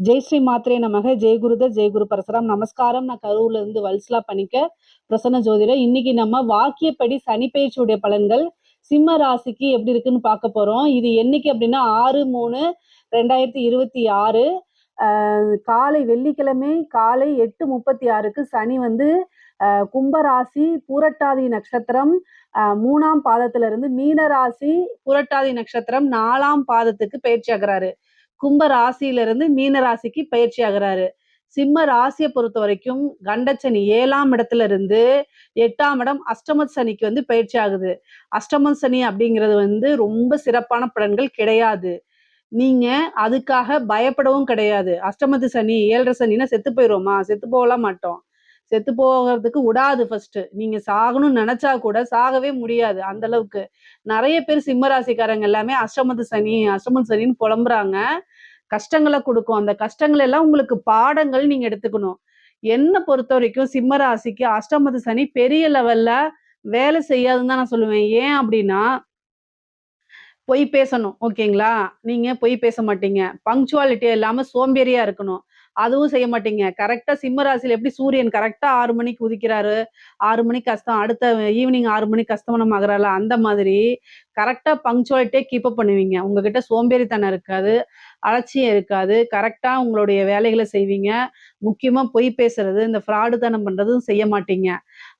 ஜெய் ஸ்ரீ மாத்ரே நமக. ஜெய் குருதர், ஜெய் குரு பரசுராம். நமஸ்காரம். நான் கரூர்ல இருந்து வல்சலா பண்ணிக்க பிரசன்ன ஜோதிடர். இன்னைக்கு நம்ம வாக்கியப்படி சனி பயிற்சியுடைய பலன்கள் சிம்ம ராசிக்கு எப்படி இருக்குன்னு பார்க்க போறோம். இது என்னைக்கு அப்படின்னா 6/3/2026 காலை வெள்ளிக்கிழமை காலை 8:36க்கு சனி வந்து கும்பராசி பூரட்டாதி நட்சத்திரம் 3ஆம் பாதத்துல இருந்து மீன ராசி பூரட்டாதி நட்சத்திரம் 4ஆம் பாதத்துக்கு பயிற்சி ஆகிறாரு. கும்ப ராசியிலிருந்து மீன ராசிக்கு பயிற்சி ஆகிறாரு. சிம்ம ராசியை பொறுத்த வரைக்கும் கண்டச்சனி 7ஆம் இடத்துல இருந்து 8ஆம் இடம் அஷ்டம சனிக்கு வந்து பயிற்சி ஆகுது. அஷ்டம சனி அப்படிங்கிறது வந்து ரொம்ப சிறப்பான பலன்கள் கிடையாது. நீங்க அதுக்காக பயப்படவும் கிடையாது. அஷ்டமத்து சனி 7.5 சனின்னா செத்து போயிடுவோமா? செத்து போகலாம் மாட்டோம். செத்து போகிறதுக்கு விடாது. ஃபர்ஸ்ட் நீங்க சாகணும்னு நினைச்சா கூட சாகவே முடியாது. அந்த அளவுக்கு நிறைய பேர் சிம்ம ராசிக்காரங்க எல்லாமே அஷ்டமத்து சனின்னு புலம்புறாங்க. கஷ்டங்களை கொடுக்கும். அந்த கஷ்டங்கள் எல்லாம் உங்களுக்கு பாடங்கள் நீங்க எடுத்துக்கணும். என்ன பொறுத்த வரைக்கும் சிம்ம ராசிக்கு அஷ்டமத்து சனி பெரிய லெவல்ல வேலை செய்யாதுன்னு தான் நான் சொல்லுவேன். ஏன் அப்படின்னா பொய் பேசணும். ஓகேங்களா? நீங்க பொய் பேச மாட்டீங்க. பங்க்சுவாலிட்டி இல்லாம சோம்பேறியா இருக்கணும். அதுவும் செய்ய மாட்டீங்க. கரெக்ட்டா சிம்ம ராசியில எப்படி சூரியன் கரெக்ட்டா 6 மணிக்கு உதிக்கிறாரு. 6 மணிக்கு அடுத்த ஈவினிங் 6 மணிக்கு அஸ்தமனம் ஆகுறார்ல, அந்த மாதிரி கரெக்ட்டா பங்க்சுவாலிட்டியா கீப் அப் பண்ணுவீங்க. உங்ககிட்ட சோம்பேறித்தனம் இருக்காது. அலட்சியம் இருக்காது. கரெக்ட்டா உங்களுடைய வேலைகள செய்வீங்க. முக்கியமா பொய் பேசுறது, இந்த ஃப்ராடுத்தனம் பண்றதும் செய்ய மாட்டீங்க.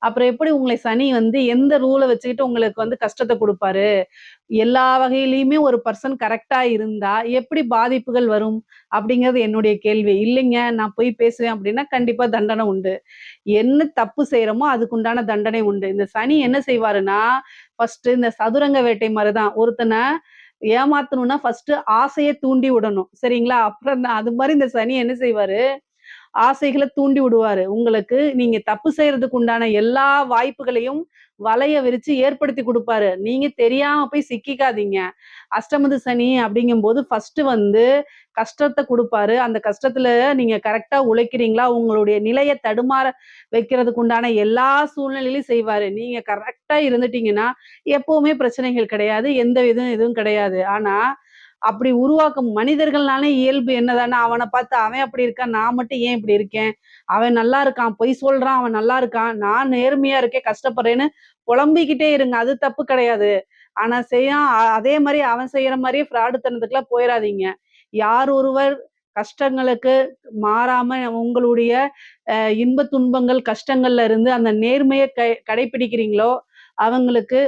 அப்புறம் எப்படி உங்களை சனி வந்து எந்த ரூல வச்சுக்கிட்டு உங்களுக்கு வந்து கஷ்டத்த குடுப்பாரு? எல்லா வகையிலயுமே ஒரு பர்சன் கரெக்ட்டா இருந்தா எப்படி பாதிப்புகள் வரும்? அப்படிங்கிறது என்னுடைய கேள்வி. இல்லைங்க, நான் பொய் பேசுவேன் அப்படின்னா கண்டிப்பா தண்டனை உண்டு. என்ன தப்பு செய்றோமோ அதுக்குண்டான தண்டனை உண்டு. இந்த சனி என்ன செய்வாருன்னா, ஃபர்ஸ்ட் இந்த சதுரங்க வேட்டை மாரிதான். ஒருத்தன ஏமாத்தணும்னா ஃபர்ஸ்ட் ஆசைய தூண்டி விடணும். சரிங்களா? அப்புறம் தான் அது மாரி இந்த சனி என்ன செய்வாரு, ஆசைகள தூண்டி விடுவாரு. உங்களுக்கு நீங்க தப்பு செய்யறதுக்கு உண்டான எல்லா வாய்ப்புகளையும் வலைய விரிச்சு ஏற்படுத்தி குடுப்பாரு. நீங்க தெரியாம போய் சிக்கிக்காதீங்க. அஷ்டமத்து சனி அப்படிங்கும்போது ஃபர்ஸ்ட் வந்து கஷ்டத்த குடுப்பாரு. அந்த கஷ்டத்துல நீங்க கரெக்ட்டா உழைக்கிறீங்களா? உங்களுடைய நிலைய தடுமாற வைக்கிறதுக்கு உண்டான எல்லா சூழ்நிலையிலும் செய்வாரு. நீங்க கரெக்ட்டா இருந்துட்டீங்கன்னா, எப்பவுமே பிரச்சனைகள் கிடையாது. எந்த இதுவும் கிடையாது. ஆனா, அப்படி உருவாக்கும் மனிதர்கள்னாலே இயல்பு என்னதான்னா, அவன பார்த்து அவன் அப்படி இருக்கான், நான் மட்டும் ஏன் இப்படி இருக்கேன்? அவன் நல்லா இருக்கான், பொய் சொல்றான், அவன் நல்லா இருக்கான், நான் நேர்மையா இருக்கேன், கஷ்டப்படுறேன்னு புலம்பிக்கிட்டே இருங்க. அது தப்பு கிடையாது. ஆனா அதே மாரி அவன் செய்யற மாரியே ஃப்ராடுத்தனத்துக்குலாம் போயிறாதீங்க. யார் ஒருவர் கஷ்டங்களுக்கு மாறாம உங்களுடைய இன்ப துன்பங்கள், கஷ்டங்கள்ல இருந்து அந்த நேர்மைய கடைப்பிடிக்கிறீங்களோ, அவங்களுக்கு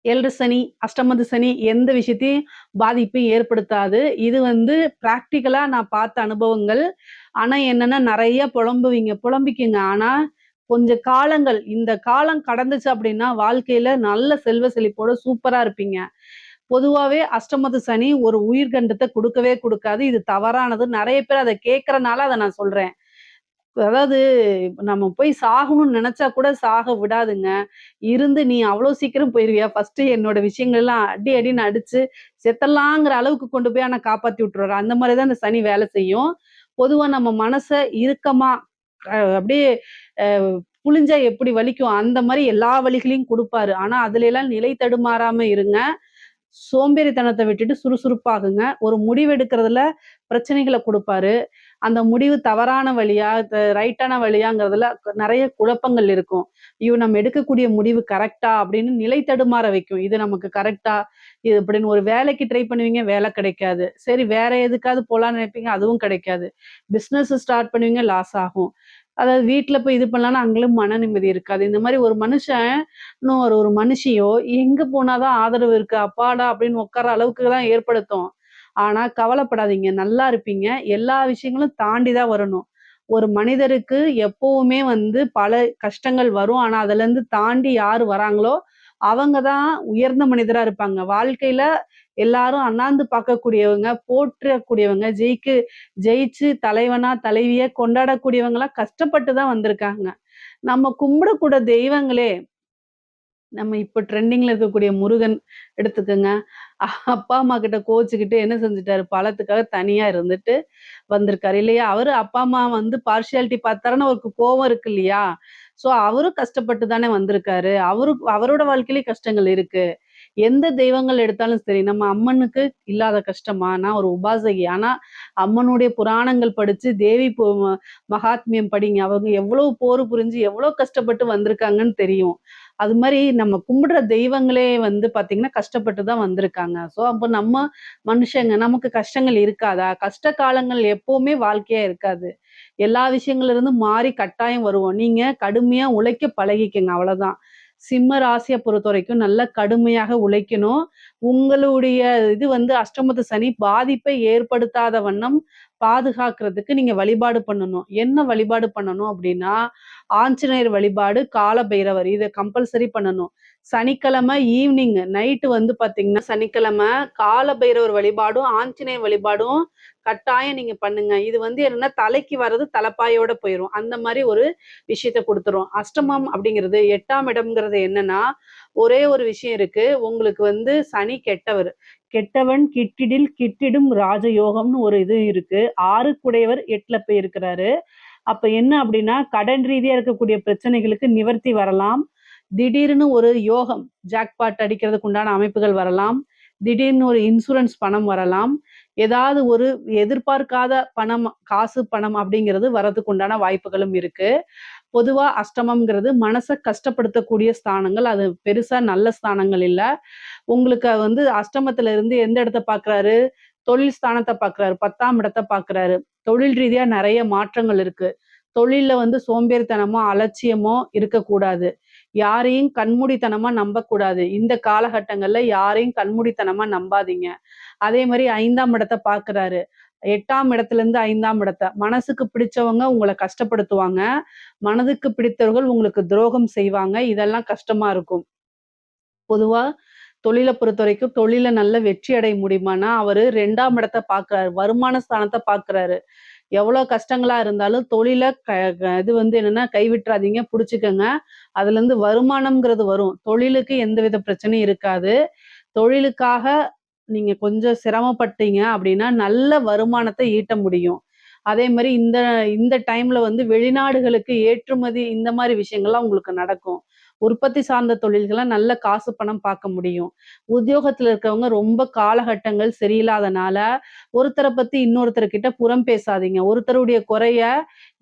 7 சனி, அஷ்டமத்து சனி எந்த விஷயத்தையும் பாதிப்பு ஏற்படுத்தாது. இது வந்து பிராக்டிகலா நான் பார்த்த அனுபவங்கள். ஆனா என்னன்னா நெறைய புலம்பிக்குங்க. ஆனா கொஞ்சம் இந்த காலம் கடந்துச்சு அப்படின்னா, வாழ்க்கையில நல்ல செல்வ செழிப்போட சூப்பரா இருப்பீங்க. பொதுவாவே அஷ்டமத்து சனி ஒரு உயிர்கண்டத்த குடுக்கவே குடுக்காது. இது தவறானது. நெறைய பேர் அத கேட்கறனால அத நான் சொல்றேன். அதாவது நம்ம போய் சாகணும்னு நெனச்சா கூட சாக விடாதுங்க. நீ அவ்ளோ சீக்கிரம் போயிருவியா? ஃபர்ஸ்ட்டு என்னோட விஷயங்கள் எல்லாம் அடி அடின்னு அடிச்சு செத்தரலாங்கிற அளவுக்கு கொண்டு போய் ஆனா காப்பாத்தி விட்டுருவாரு. அந்த மாரி தான் இந்த சனி வேலை செய்யும். பொதுவா நம்ம மனச இறுக்கமா அப்படியே அ புளிஞ்சா எப்படி வலிக்கும், அந்த மாரி எல்லா வலிகளையும் குடுப்பாரு. ஆனா அதுல எல்லாம் நிலை தடுமாறாம இருங்க. சோம்பேறித்தனத்த விட்டுட்டு சுறுசுறுப்பாகுங்க. ஒரு முடிவு எடுக்கிறதுல பிரச்சனைகள குடுப்பாரு. அந்த முடிவு தவறான வழியா, ரைட்டான வழியாங்கிறதுல நெறைய குழப்பங்கள் இருக்கும். ஐயோ! நம்ம எடுக்கக்கூடிய முடிவு கரெக்ட்டா? அப்படின்னு நிலை தடுமாற வைக்கும். இது நமக்கு கரெக்ட்டா? இது இப்படின்னு ஒரு வேலைக்கு ட்ரை பண்ணுவீங்க, வேலை கிடைக்காது. சரி வேற எதுக்காவது போலான்னு நினைப்பீங்க, அதுவும் கிடைக்காது. பிசினஸ் ஸ்டார்ட் பண்ணுவீங்க, லாஸ் ஆகும். அதாவது வீட்ல போய் இது பண்ணலாம்னா அங்கேயும் மன நிம்மதி இருக்காது. இந்த மாரி ஒரு மனுஷன் இன்னும் ஒரு மனுஷியோ எங்க போனா தான் ஆதரவு இருக்கு, அப்பாடா! அப்படின்னு உட்கார்ற அளவுக்கு தான் ஏற்படுத்தும். ஆனா கவலைப்படாதீங்க. நல்லா இருப்பீங்க. எல்லா விஷயங்களும் தாண்டி தான் வரணும். ஒரு மனிதருக்கு எப்பவுமே வந்து பல கஷ்டங்கள் வரும். ஆனா அதுலருந்து தாண்டி யாரு வராங்களோ, அவங்க தான் உயர்ந்த மனிதரா இருப்பாங்க. வாழ்க்கையில எல்லாரும் அண்ணாந்து பார்க்கக்கூடியவங்க, போற்றக்கூடியவங்க, ஜெயிச்சு தலைவனா, தலைவியா கொண்டாடக்கூடியவங்கலாம் கஷ்டப்பட்டு தான் வந்திருக்காங்க. நம்ம கும்பிடக்கூட தெய்வங்களே நம்ம இப்ப ட்ரெண்டிங்ல இருக்கக்கூடிய முருகன் எடுத்துக்கங்க. அப்பா, அம்மா கிட்ட கோவிச்சுக்கிட்டு என்ன செஞ்சுட்டாரு? பழத்துக்காக தனியா இருந்துட்டு வந்திருக்காரு இல்லையா? அவரு அப்பா, அம்மா வந்து பார்ஷியாலிட்டி பார்த்தாருன்னு அவருக்கு கோவம் இருக்கு இல்லையா? ஸோ அவரும் கஷ்டப்பட்டு தானே வந்திருக்காரு. அவரோட வாழ்க்கையிலயும் கஷ்டங்கள் இருக்கு. எந்த தெய்வங்கள் எடுத்தாலும் சரி, நம்ம அம்மனுக்கு இல்லாத கஷ்டமா? நான் ஒரு உபாசகி. ஆனா, அம்மனுடைய புராணங்கள் படிச்சு, தேவி மகாத்மியம் படிங்க. அவங்க எவ்வளவு போர் புரிஞ்சு, எவ்வளோ கஷ்டப்பட்டு வந்திருக்காங்கன்னு தெரியும். அது மாரி நம்ம கும்பிடுற தெய்வங்களே வந்து பார்த்தீங்கன்னா, கஷ்டப்பட்டு தான் வந்திருக்காங்க. ஸோ, அப்ப நம்ம மனுஷங்க நமக்கு கஷ்டங்கள் இருக்காதா? கஷ்ட காலங்கள் எப்பவுமே வாழ்க்கையா இருக்காது. எல்லா விஷயங்கள்ல இருந்தும் மாறி கட்டாயம் வருவோம். நீங்க கடுமையா உழைக்க பழகிக்கங்க அவ்வளோதான். சிம்ம ராசிய பொறுத்தவரைக்கும் நல்லா கடுமையாக உழைக்கணும். உங்களுடைய இது வந்து அஷ்டமத்து சனி பாதிப்பை ஏற்படுத்தாத வண்ணம் பாதுகாக்கிறதுக்கு நீங்க வழிபாடு பண்ணணும். என்ன வழிபாடு பண்ணணும் அப்டின்னா, ஆஞ்சநேயர் வழிபாடு, கால பைரவர் இத கம்பல்சரி பண்ணணும். சனிக்கிழமை ஈவ்னிங் நைட்டு வந்து பார்த்தீங்கன்னா, சனிக்கிழமை கால பைரவர் வழிபாடும், ஆஞ்சநேயர் வழிபாடும் கட்டாயம் நீங்க பண்ணுங்க. இது வந்து என்னன்னா, தலைக்கு வர்றது தலப்பாயோட போயிரும். அந்த மாரி ஒரு விஷயத்த குடுத்துரும். அஷ்டமம் அப்படிங்கிறது 8ஆம் இடம்ங்கிறது என்னன்னா, ஒரே ஒரு விஷயம் இருக்கு. உங்களுக்கு வந்து சனி கெட்டவர். கெட்டவன் கிட்டிடில் கிட்டிடும் ராஜயோகம்னு ஒரு இது இருக்கு. 6க்குடையவர் 8ல போய் இருக்கிறாரு. அப்ப என்ன அப்படின்னா, கடன் ரீதியா இருக்கக்கூடிய பிரச்சனைகளுக்கு நிவர்த்தி வரலாம். திடீர்னு ஒரு யோகம், ஜாக்பாட் அடிக்கிறதுக்கு உண்டான அமைப்புகள் வரலாம். திடீர்னு ஒரு இன்சூரன்ஸ் பணம் வரலாம். ஏதாவது ஒரு எதிர்பார்க்காத பணம், காசு, பணம் அப்படிங்கிறது வரதுக்கு உண்டான வாய்ப்புகளும் இருக்கு. பொதுவா அஷ்டமம்ங்கிறது மனச கஷ்டப்படுத்தக்கூடிய ஸ்தானங்கள். அது பெருசா நல்ல ஸ்தானங்கள் இல்ல. உங்களுக்கு வந்து அஷ்டமத்துல இருந்து எந்த இடத்த பார்க்குறாரு? தொழில் ஸ்தானத்த பார்க்குறாரு. 10ஆம் இடத்த பார்க்குறாரு. தொழில் ரீதியா நெறைய மாற்றங்கள் இருக்கு. தொழில்ல வந்து சோம்பேறித்தனமோ, அலட்சியமோ இருக்கக்கூடாது. யாரையும் கண்மூடித்தனமா நம்பக்கூடாது. இந்த காலகட்டங்கள்ல யாரையும் கண்மூடித்தனமா நம்பாதீங்க. அதே மாரி 5ஆம் இடத்த பார்க்குறாரு. 8ஆம் இடத்துலருந்து 5ஆம் இடத்த. மனசுக்கு பிடிச்சவங்க உங்கள கஷ்டப்படுத்துவாங்க. மனதுக்கு பிடித்தவர்கள் உங்களுக்கு துரோகம் செய்வாங்க. இதெல்லாம் கஷ்டமா இருக்கும். பொதுவா தொழில பொறுத்தவரைக்கும் தொழில்ல நல்ல வெற்றி அடைய முடியுமான்னா, அவரு 2ஆம் இடத்த பார்க்குறாரு. வருமான ஸ்தானத்த பார்க்குறாரு. எவ்வளோ கஷ்டங்களா இருந்தாலும் தொழில க க இது வந்து என்னன்னா கைவிட்றாதீங்க, புடிச்சுக்கங்க. அதுலருந்து வருமானம்ங்கிறது வரும். தொழிலுக்கு எந்தவித பிரச்சனையும் இருக்காது. தொழிலுக்காக நீங்க கொஞ்சம் சிரமப்பட்டீங்க அப்படின்னா, நல்ல வருமானத்த ஈட்ட முடியும். அதே மாரி இந்த இந்த டைம்ல வந்து வெளிநாடுகளுக்கு ஏற்றுமதி இந்த மாரி விஷயங்கள்லாம் உங்களுக்கு நடக்கும். உற்பத்தி சார்ந்த தொழில்கள நல்ல காசு, பணம் பார்க்க முடியும். உத்தியோகத்துல இருக்கவங்க ரொம்ப காலகட்டங்கள் சரியில்லாதனால, ஒருத்தர பத்தி இன்னொருத்தர் கிட்ட புறம் பேசாதீங்க. ஒருத்தருடைய குறைய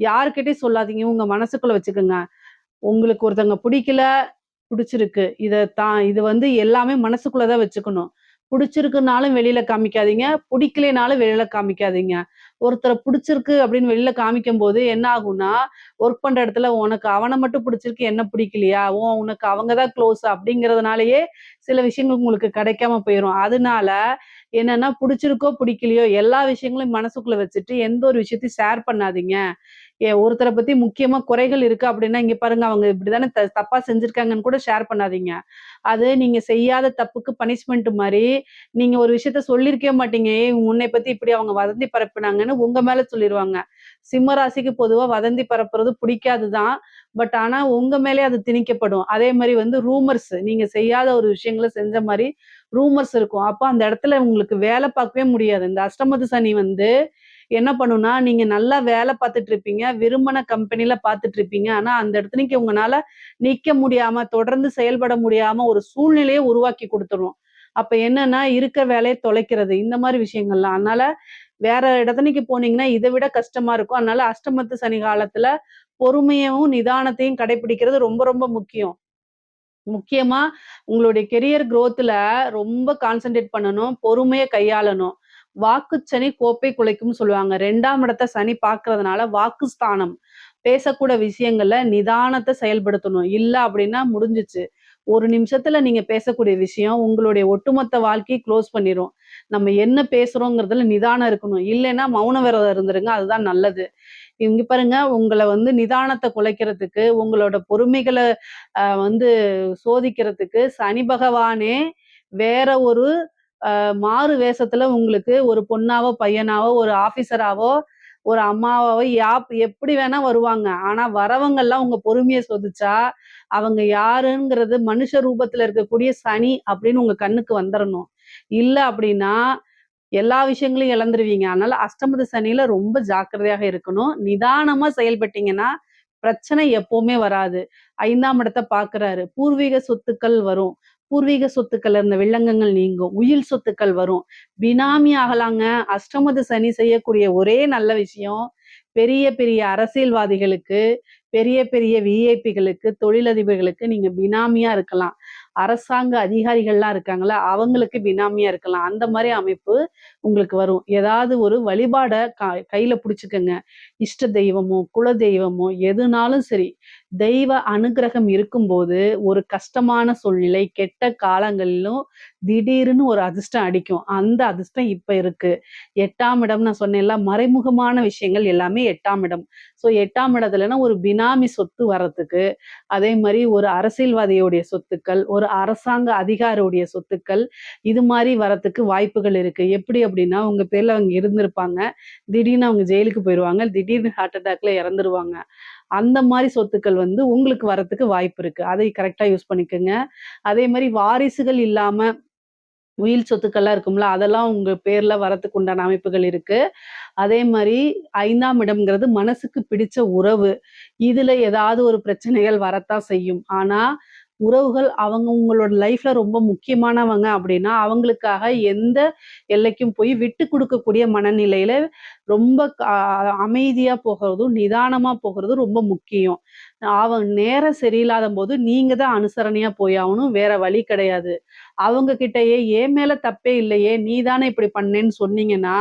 யார்கிட்டயும் சொல்லாதீங்க. உங்க மனசுக்குள்ள வச்சுக்கங்க. உங்களுக்கு ஒருத்தவங்க பிடிக்கல, புடிச்சிருக்கு. இது வந்து எல்லாமே மனசுக்குள்ள தான் வச்சுக்கணும். புடிச்சிருக்குன்னாலும் வெளியில காமிக்காதீங்க. புடிக்கலைனாலும் வெளியில காமிக்காதீங்க. ஒருத்தர புடிச்சிருக்கு அப்படின்னு வெளியில காமிக்கும்போது என்ன ஆகும்னா, ஒர்க் பண்ற இடத்துல உனக்கு அவன மட்டும் புடிச்சிருக்கு, என்ன பிடிக்கலையா? உனக்கு அவங்க தான் க்ளோஸ் அப்படிங்கிறதுனாலயே சில விஷயங்கள் உங்களுக்கு கிடைக்காம போயிரும். அதனால என்னன்னா, புடிச்சிருக்கோ, பிடிக்கலையோ எல்லா விஷயங்களையும் மனசுக்குள்ள வச்சுட்டு எந்த ஒரு விஷயத்தையும் ஷேர் பண்ணாதீங்க. ஒருத்தர பத்தி முக்கியமா குறைகள் இருக்கு அப்படின்னா, இங்க பாருங்க அவங்க இப்படித்தானே தப்பா செஞ்சிருக்காங்கன்னு கூட ஷேர் பண்ணாதீங்க. அது நீங்க செய்யாத தப்புக்கு பனிஷ்மென்ட் மாரி, நீங்க ஒரு விஷயத்த சொல்லியிருக்கவே மாட்டீங்க. "ஏய் உன்னை பத்தி இப்படி அவங்க வதந்தி பரப்புனாங்கன்னு" உங்க மேல சொல்லிருவாங்க. சிம்ம ராசிக்கு பொதுவா வதந்தி பரப்புறது பிடிக்காது தான். பட் ஆனா உங்க மேலயே அது திணிக்கப்படும். அதே மாரி வந்து ரூமர்ஸ் நீங்க செய்யாத ஒரு விஷயங்கள செஞ்ச மாரி ரூமர்ஸ் இருக்கும். அப்ப அந்த இடத்துல உங்களுக்கு வேலை பார்க்கவே முடியாது. இந்த அஷ்டமத்து சனி வந்து என்ன பண்ணும்னா, நீங்க நல்லா வேலை பார்த்துட்டு இருப்பீங்க. விரும்பின கம்பெனில பார்த்துட்டு இருப்பீங்க. ஆனா, அந்த இடத்துலக்கு உங்கனால நிக்க முடியாம, தொடர்ந்து செயல்பட முடியாம ஒரு சூழ்நிலைய உருவாக்கி குடுத்துரும். அப்ப என்னன்னா, இருக்க வேலைய தொலைக்கிறது. இந்த மாரி விஷயங்கள்லாம். அதனால வேற இடத்துக்கு போனீங்கன்னா, இத விட கஷ்டமா இருக்கும். அதனால அஷ்டமத்து சனி காலத்துல பொறுமையவும், நிதானத்தையும் கடைபிடிக்கிறது ரொம்ப ரொம்ப முக்கியம். முக்கியமா உங்களுடைய கெரியர் குரோத்ல ரொம்ப கான்சன்ட்ரேட் பண்ணணும். பொறுமைய கையாளணும். வாக்குச்சனி கோப்பை குலைக்கும்னு சொல்லுவாங்க. 2ஆம் இடத்த சனி பார்க்கிறதுனால வாக்குஸ்தானம். பேசக்கூட விஷயங்கள்ல நிதானத்த செயல்படுத்தணும். இல்ல அப்படின்னா முடிஞ்சுச்சு. ஒரு நிமிஷத்துல நீங்க பேசக்கூடிய விஷயம் உங்களுடைய ஒட்டுமொத்த வாழ்க்கைய க்ளோஸ் பண்ணிரும். நம்ம என்ன பேசுறோங்கிறதுல நிதானம் இருக்கணும். இல்லைன்னா மௌன விரதம் இருந்துருங்க. அதுதான் நல்லது. இங்க பாருங்க, உங்கள வந்து நிதானத்த குலைக்கிறதுக்கு, உங்களோட பொறுமைகள வந்து சோதிக்கிறதுக்கு சனி பகவானே வேற ஒரு மாறு வேஷத்துல உங்களுக்கு ஒரு பொண்ணாவோ, பையனாவோ, ஒரு ஆஃபீசராவோ, ஒரு அம்மாவாவோ எப்படி வேணா வருவாங்க. ஆனா வரவங்கலாம் உங்க பொறுமைய சோதிச்சா, அவங்க யாருங்கிறது மனுஷ ரூபத்துல இருக்கக்கூடிய சனி அப்படின்னு உங்க கண்ணுக்கு வந்துரணும். இல்ல அப்படின்னா, எல்லா விஷயங்களையும் இழந்துருவீங்க. அதனால அஷ்டமத்து சனியில ரொம்ப ஜாக்கிரதையாக இருக்கணும். நிதானமா செயல்பட்டீங்கன்னா, பிரச்சனை எப்பவுமே வராது. 5ஆம் இடத்த பார்க்குறாரு. பூர்வீக சொத்துக்கள் வரும். பூர்வீக சொத்துக்கள்ல இருந்த வில்லங்கங்கள் நீங்கும். உயில் சொத்துக்கள் வரும். பினாமி ஆகலாங்க. அஷ்டமத்து சனி செய்யக்கூடிய ஒரே நல்ல விஷயம், பெரிய பெரிய அரசியல்வாதிகளுக்கு, பெரிய பெரிய விஐபிகளுக்கு, தொழிலதிபர்களுக்கு நீங்க பினாமியா இருக்கலாம். அரசாங்க அதிகாரிகள்லாம் இருக்காங்கல்ல, அவங்களுக்கு பினாமியா இருக்கலாம். அந்த மாரி அமைப்பு உங்களுக்கு வரும். ஏதாவது ஒரு வழிபாட கையில புடிச்சுக்கங்க. இஷ்ட தெய்வமோ, குல தெய்வமோ எதுனாலும் சரி, தெய்வ அனுக்கிரகம் இருக்கும்போது, ஒரு கஷ்டமான சூழ்நிலை, கெட்ட காலங்களிலும் திடீர்னு ஒரு அதிர்ஷ்டம் அடிக்கும். அந்த அதிர்ஷ்டம் இப்ப இருக்கு. 8ஆம் இடம் நான் சொன்னேன்ல, மறைமுகமான விஷயங்கள் எல்லாமே 8ஆம் இடம். ஸோ 8ஆம் இடத்துலனா ஒரு பினாமி சொத்து வர்றதுக்கு, அதே மாரி ஒரு அரசியல்வாதியுடைய சொத்துக்கள், ஒரு அரசாங்க அதிகாரியுடைய சொத்துக்கள், இது மாரி வரத்துக்கு வாய்ப்புகள் இருக்கு. எப்படி அப்படின்னா, உங்க பேர்ல அவங்க இருந்திருப்பாங்க. திடீர்னு அவங்க ஜெயிலுக்கு போயிருவாங்க. திடீர்னு ஹார்ட் அட்டாக்ல இறந்துருவாங்க. அந்த மாரி சொத்துக்கள் வந்து உங்களுக்கு வரத்துக்கு வாய்ப்பு இருக்கு. அதை கரெக்ட்டா யூஸ் பண்ணிக்கங்க. அதே மாரி வாரிசுகள் இல்லாம உயில் சொத்துக்கள்லாம் இருக்கும்ல, அதெல்லாம் உங்க பேர்ல வரத்துக்கு உண்டான அமைப்புகள் இருக்கு. அதே மாரி 5ஆம் இடம்ங்கிறது மனசுக்கு பிடிச்ச உறவு. இதுல ஏதாவது ஒரு பிரச்சனைகள் வரத்தான் செய்யும். ஆனா, உறவுகள் அவங்க உங்களோட லைஃப்ல ரொம்ப முக்கியமானவங்க அப்படின்னா, அவங்களுக்காக எந்த எல்லைக்கும் போய் விட்டு குடுக்கக்கூடிய மனநிலையில ரொம்ப அமைதியா போகுறதும், நிதானமா போகுறதும் ரொம்ப முக்கியம். நேரம் சரியில்லாதம்போது நீங்க தான் அனுசரணையா போயாகணும். வேற வழி கிடையாது. அவங்க கிட்டயே என் மேல தப்பே இல்லையே! நீ தானே இப்படி பண்ணேன்னு சொன்னீங்கன்னா,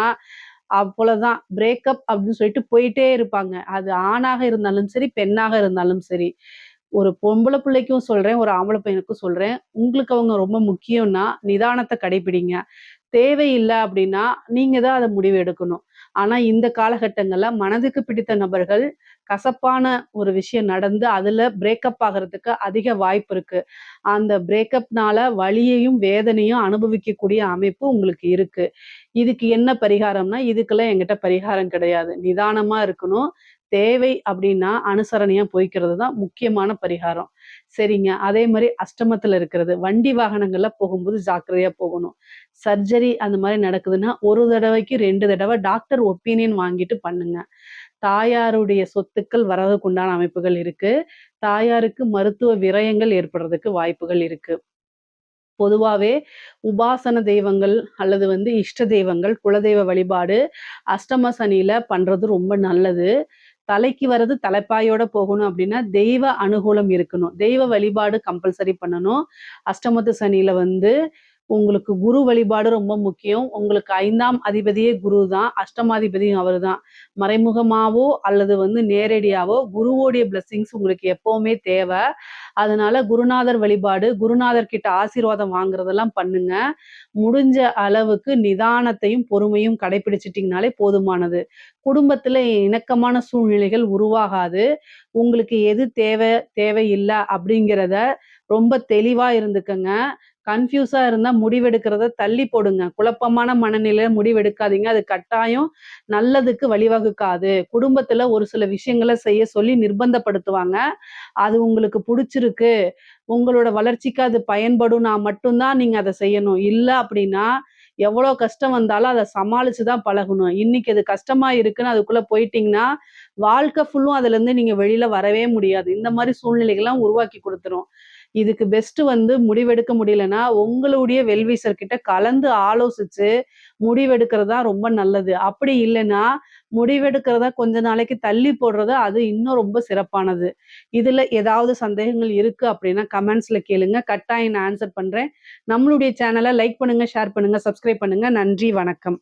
அவ்வளதான். பிரேக்கப் அப்படின்னு சொல்லிட்டு போயிட்டே இருப்பாங்க. அது ஆணாக இருந்தாலும் சரி, பெண்ணாக இருந்தாலும் சரி. ஒரு பொம்பள பிள்ளைக்கும் சொல்றேன், ஒரு ஆம்பள பையனுக்கும் சொல்றேன். உங்களுக்கு அவங்க ரொம்ப முக்கியம்னா, நிதானத்த கடைப்பிடிங்க. தேவையில்ல அப்படின்னா, நீங்க தான் அத முடிவு எடுக்கணும். ஆனா, இந்த காலகட்டங்கள்ல மனதுக்கு பிடித்த நபர்கள் கசப்பான ஒரு விஷயம் நடந்து, அதுல பிரேக்கப் ஆகுறதுக்கு அதிக வாய்ப்பு இருக்கு. அந்த பிரேக்கப்னால வலியையும், வேதனையும் அனுபவிக்கக்கூடிய அமைப்பு உங்களுக்கு இருக்கு. இதுக்கு என்ன பரிகாரம்னா, இதுக்கெல்லாம் என்கிட்ட பரிகாரம் கிடையாது. நிதானமா இருக்கணும். தேவை அப்படின்னா, அனுசரணையா போய்க்கிறது தான் முக்கியமான பரிகாரம். சரிங்க. அதே மாரி அஷ்டமத்துல இருக்கிறது. வண்டி வாகனங்கள்ல போகும்போது ஜாக்கிரதையா போகணும். சர்ஜரி அந்த மாரி நடக்குதுன்னா, 1 தடவைக்கு 2 தடவ டாக்டர் ஒப்பீனியன் வாங்கிட்டு பண்ணுங்க. தாயாருடைய சொத்துக்கள் வர்றதுக்கு உண்டான அமைப்புகள் இருக்கு. தாயாருக்கு மருத்துவ விரயங்கள் ஏற்படுறதுக்கு வாய்ப்புகள் இருக்கு. பொதுவாவே உபாசன தெய்வங்கள் அல்லது வந்து இஷ்ட தெய்வங்கள், குலதெய்வ வழிபாடு அஷ்டம சனியில பண்றது ரொம்ப நல்லது. தலைக்கு வர்றது தலைப்பாயோட போகணும் அப்படின்னா, தெய்வ அனுகூலம் இருக்கணும். தெய்வ வழிபாடு கம்பல்சரி பண்ணணும். அஷ்டமத்து சனியில வந்து உங்களுக்கு குரு வழிபாடு ரொம்ப முக்கியம். உங்களுக்கு 5ஆம் அதிபதியே குரு தான். அஷ்டமாதிபதியும் அவருதான். மறைமுகமாவோ அல்லது வந்து நேரடியாவோ குருவோடைய பிளெஸ்ஸிங்ஸ் உங்களுக்கு எப்பவுமே தேவ. அதனால குருநாதர் வழிபாடு, குருநாதர் கிட்ட ஆசீர்வாதம் வாங்குறதெல்லாம் பண்ணுங்க. முடிஞ்ச அளவுக்கு நிதானத்தையும், பொறுமையும் கடைபிடிச்சிட்டீங்கனாலே போதுமானது. குடும்பத்துல இணக்கமான சூழ்நிலைகள் உருவாகாது. உங்களுக்கு எது தேவை, தேவையில்ல அப்படிங்கிறத ரொம்ப தெளிவா இருந்துக்கங்க. கன்ஃப்யூஸா இருந்தா முடிவெடுக்கிறத தள்ளி போடுங்க. குழப்பமான மனநிலையில முடிவெடுக்காதீங்க. அது கட்டாயம் நல்லதுக்கு வழிவகுக்காது. குடும்பத்துல ஒரு சில விஷயங்கள செய்ய சொல்லி நிர்பந்தப்படுத்துவாங்க. அது உங்களுக்கு புடிச்சிருக்கு, உங்களோட வளர்ச்சிக்கு அது பயன்படும்னா மட்டும் தான் நீங்க அத செய்யணும். இல்ல அப்படின்னா, எவ்வளோ கஷ்டம் வந்தாலும் அத சமாளிச்சு தான் பழகணும். இன்னைக்கு அது கஷ்டமா இருக்குன்னு அதுக்குள்ள போயிட்டீங்கன்னா, வாழ்க்கை ஃபுல்லும் அதுலருந்து நீங்க வெளில வரவே முடியாது. இந்த மாரி சூழ்நிலைகள்லாம் உருவாக்கி குடுத்துரும். இதுக்கு பெஸ்ட் வந்து முடிவெடுக்க முடியலன்னா, உங்களுடைய வெல்விஷர் கிட்ட கலந்து ஆலோசிச்சு முடிவெடுக்கிறது தான் ரொம்ப நல்லது. அப்படி இல்லன்னா, முடிவெடுக்கிறத கொஞ்ச நாளைக்கு தள்ளி போடுறது அது இன்னும் ரொம்ப சிறப்பானது. இதுல ஏதாவது சந்தேகங்கள் இருக்கு அப்படின்னா கமெண்ட்ஸ்ல கேளுங்க. கட்டாயம் நான் ஆன்சர் பண்றேன். நம்மளுடைய சேனல லைக் பண்ணுங்க, ஷேர் பண்ணுங்க, சப்ஸ்கிரைப் பண்ணுங்க. நன்றி, வணக்கம்.